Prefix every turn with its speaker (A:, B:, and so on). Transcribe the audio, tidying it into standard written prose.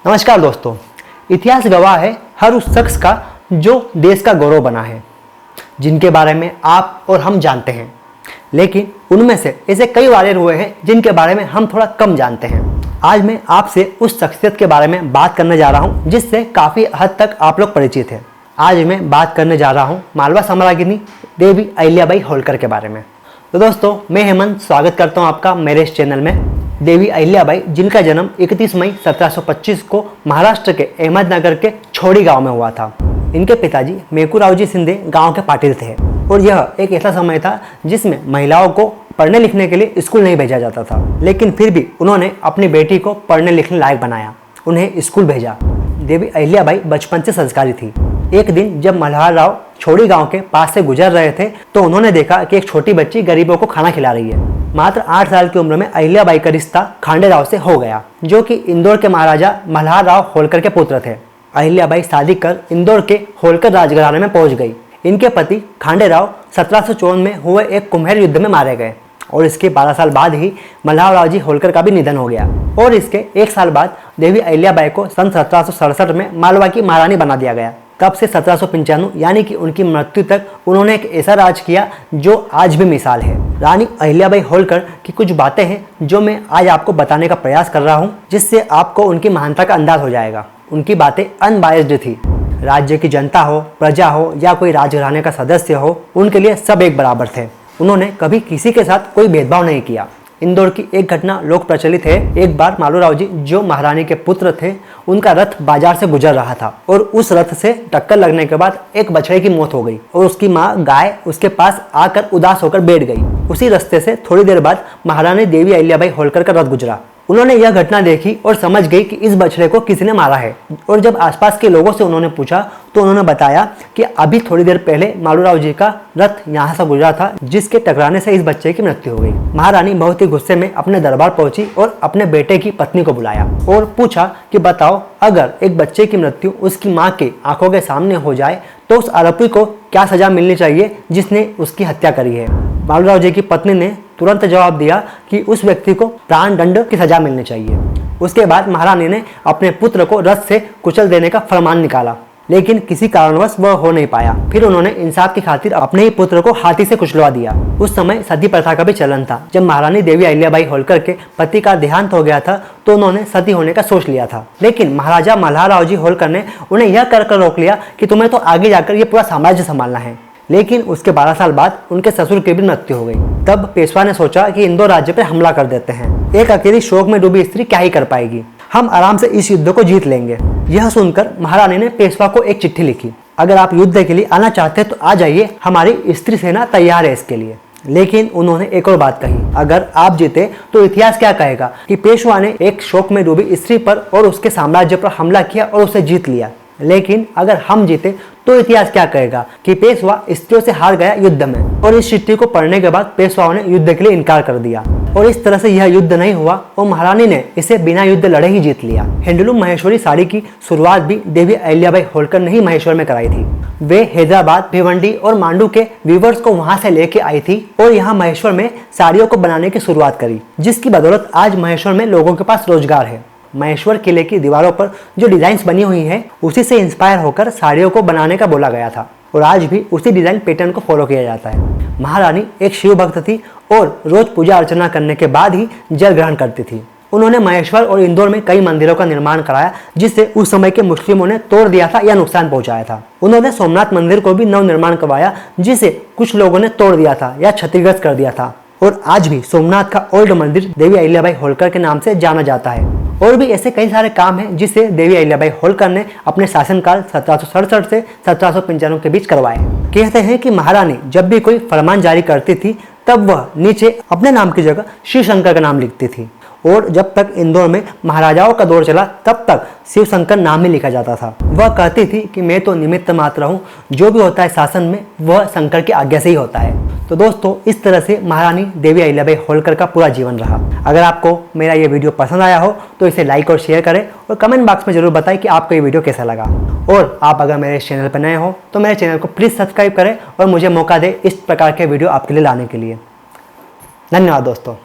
A: नमस्कार दोस्तों, इतिहास गवाह है हर उस शख्स का जो देश का गौरव बना है, जिनके बारे में आप और हम जानते हैं, लेकिन उनमें से ऐसे कई वारियर हुए हैं जिनके बारे में हम थोड़ा कम जानते हैं। आज मैं आपसे उस शख्सियत के बारे में बात करने जा रहा हूं जिससे काफ़ी हद तक आप लोग परिचित हैं। आज मैं बात करने जा रहा हूं मालवा साम्राज्ञी देवी अहिल्याबाई होलकर के बारे में। तो दोस्तों, मैं हेमंत स्वागत करता हूं आपका मेरे इस चैनल में। देवी अहिल्याबाई, जिनका जन्म 31 मई 1725 को महाराष्ट्र के अहमदनगर के छोड़ी गांव में हुआ था। इनके पिताजी मेकूरावजी शिंदे गांव के पाटिल थे और यह एक ऐसा समय था जिसमें महिलाओं को पढ़ने लिखने के लिए स्कूल नहीं भेजा जाता था, लेकिन फिर भी उन्होंने अपनी बेटी को पढ़ने लिखने लायक बनाया, उन्हें स्कूल भेजा। देवी अहिल्याबाई बचपन से संस्कारी थी। एक दिन जब मल्हार राव छोड़ी गांव के पास से गुजर रहे थे तो उन्होंने देखा कि एक छोटी बच्ची गरीबों को खाना खिला रही है। मात्र 8 साल की उम्र में अहिल्याबाई का रिश्ता खांडे राव से हो गया, जो कि इंदौर के महाराजा मल्हार राव होलकर के पुत्र थे। अहिल्याबाई शादी कर इंदौर के होलकर राजघराने में पहुंच गई। इनके पति खांडे राव 1754 में हुए एक कुम्हेर युद्ध में मारे गए और इसके 12 साल बाद ही मल्हार राव जी होलकर का भी निधन हो गया और इसके 1 साल बाद देवी अहिल्याबाई को सन 1767 में मालवा की महारानी बना दिया गया। तब से 1795 यानी कि उनकी मृत्यु तक उन्होंने एक ऐसा राज किया जो आज भी मिसाल है। रानी अहिल्याबाई होलकर की कुछ बातें हैं जो मैं आज आपको बताने का प्रयास कर रहा हूं, जिससे आपको उनकी महानता का अंदाज हो जाएगा। उनकी बातें अनबायस्ड थी। राज्य की जनता हो, प्रजा हो या कोई राजघराने का सदस्य हो, उनके लिए सब एक बराबर थे। उन्होंने कभी किसी के साथ कोई भेदभाव नहीं किया। इंदौर की एक घटना लोक प्रचलित है। एक बार मालूराव जी, जो महारानी के पुत्र थे, उनका रथ बाजार से गुजर रहा था और उस रथ से टक्कर लगने के बाद एक बछड़े की मौत हो गई और उसकी माँ गाय उसके पास आकर उदास होकर बैठ गई। उसी रास्ते से थोड़ी देर बाद महारानी देवी अहिल्याबाई होलकर का रथ गुजरा। उन्होंने यह घटना देखी और समझ गई कि इस बछड़े को किसी ने मारा है और जब आसपास के लोगों से उन्होंने पूछा तो उन्होंने बताया कि अभी थोड़ी देर पहले मालूराव जी का रथ यहाँ से गुजरा था, जिसके टकराने से इस बच्चे की मृत्यु हो गई। महारानी बहुत ही गुस्से में अपने दरबार पहुंची और अपने बेटे की पत्नी को बुलाया और पूछा कि बताओ, अगर एक बच्चे की मृत्यु उसकी माँ के आंखों के सामने हो जाए तो उस आरोपी को क्या सजा मिलनी चाहिए जिसने उसकी हत्या करी है। मालूराव जी की पत्नी ने तुरंत जवाब दिया कि उस व्यक्ति को प्राण दंड की सजा मिलनी चाहिए। उसके बाद महारानी ने अपने पुत्र को रथ से कुचल देने का फरमान निकाला, लेकिन किसी कारणवश वह हो नहीं पाया। फिर उन्होंने इंसाफ की खातिर अपने ही पुत्र को हाथी से कुचलवा दिया। उस समय सती प्रथा का भी चलन था। जब महारानी देवी अहिल्याबाई होलकर के पति का देहांत हो गया था तो उन्होंने सती होने का सोच लिया था, लेकिन महाराजा मल्हार राव जी होलकर ने उन्हें यह कर रोक लिया कि तुम्हें तो आगे जाकर ये पूरा साम्राज्य संभालना है। लेकिन उसके 12 साल बाद उनके ससुर की भी मृत्यु हो गई। तब पेशवा ने सोचा कि इंदौर राज्य पर हमला कर देते हैं। एक अकेली शोक में डूबी स्त्री क्या ही कर पाएगी, हम आराम से इस युद्ध को जीत लेंगे। यह सुनकर महारानी ने पेशवा को एक चिट्ठी लिखी, अगर आप युद्ध के लिए आना चाहते हैं तो आ जाइए, हमारी स्त्री सेना तैयार है इसके लिए। लेकिन उन्होंने एक और बात कही, अगर आप जीते तो इतिहास क्या कहेगा कि पेशवा ने एक शोक में डूबी स्त्री पर और उसके साम्राज्य पर हमला किया और उसे जीत लिया। लेकिन अगर हम जीते तो इतिहास क्या कहेगा कि पेशवा स्त्रियों से हार गया युद्ध में। और इस चिट्ठी को पढ़ने के बाद पेशवाओं ने युद्ध के लिए इनकार कर दिया और इस तरह से यह युद्ध नहीं हुआ और महारानी ने इसे बिना युद्ध लड़े ही जीत लिया। हैंडलूम महेश्वरी साड़ी की शुरुआत भी देवी अहिल्याबाई होलकर ने ही महेश्वर में कराई थी। वे हैदराबाद, भिवंडी और मांडू के वीवर्स को वहां से लेके आई थी और यहाँ महेश्वर में साड़ियों को बनाने की शुरुआत करी, जिसकी बदौलत आज महेश्वर में लोगों के पास रोजगार है। महेश्वर किले की दीवारों पर जो डिजाइन्स बनी हुई हैं, उसी से इंस्पायर होकर साड़ियों को बनाने का बोला गया था और आज भी उसी डिजाइन पैटर्न को फॉलो किया जाता है। महारानी एक शिव भक्त थी और रोज पूजा अर्चना करने के बाद ही जल ग्रहण करती थी। उन्होंने महेश्वर और इंदौर में कई मंदिरों का निर्माण कराया, जिससे उस समय के मुस्लिमों ने तोड़ दिया था या नुकसान पहुंचाया था। उन्होंने सोमनाथ मंदिर को भी नव निर्माण करवाया, जिसे कुछ लोगों ने तोड़ दिया था या क्षतिग्रस्त कर दिया था और आज भी सोमनाथ का ओल्ड मंदिर देवी अहिल्याबाई होलकर के नाम से जाना जाता है। और भी ऐसे कई सारे काम हैं जिसे देवी अहिल्याबाई होलकर ने अपने शासनकाल 1767 से 1795 के बीच करवाए। कहते हैं कि महारानी जब भी कोई फरमान जारी करती थी तब वह नीचे अपने नाम की जगह शिव शंकर का नाम लिखती थी और जब तक इंदौर में महाराजाओं का दौर चला तब तक शिव शंकर नाम ही लिखा जाता था। वह कहती थी कि मैं तो निमित्त मात्र हूँ, जो भी होता है शासन में वह शंकर की आज्ञा से ही होता है। तो दोस्तों, इस तरह से महारानी देवी अहिल्याबाई होलकर का पूरा जीवन रहा। अगर आपको मेरा ये वीडियो पसंद आया हो तो इसे लाइक और शेयर करें और कमेंट बॉक्स में जरूर बताएं कि आपको ये वीडियो कैसा लगा। और आप अगर मेरे चैनल पर नए हो तो मेरे चैनल को प्लीज़ सब्सक्राइब करें और मुझे मौका दें इस प्रकार के वीडियो आपके लिए लाने के लिए। धन्यवाद दोस्तों।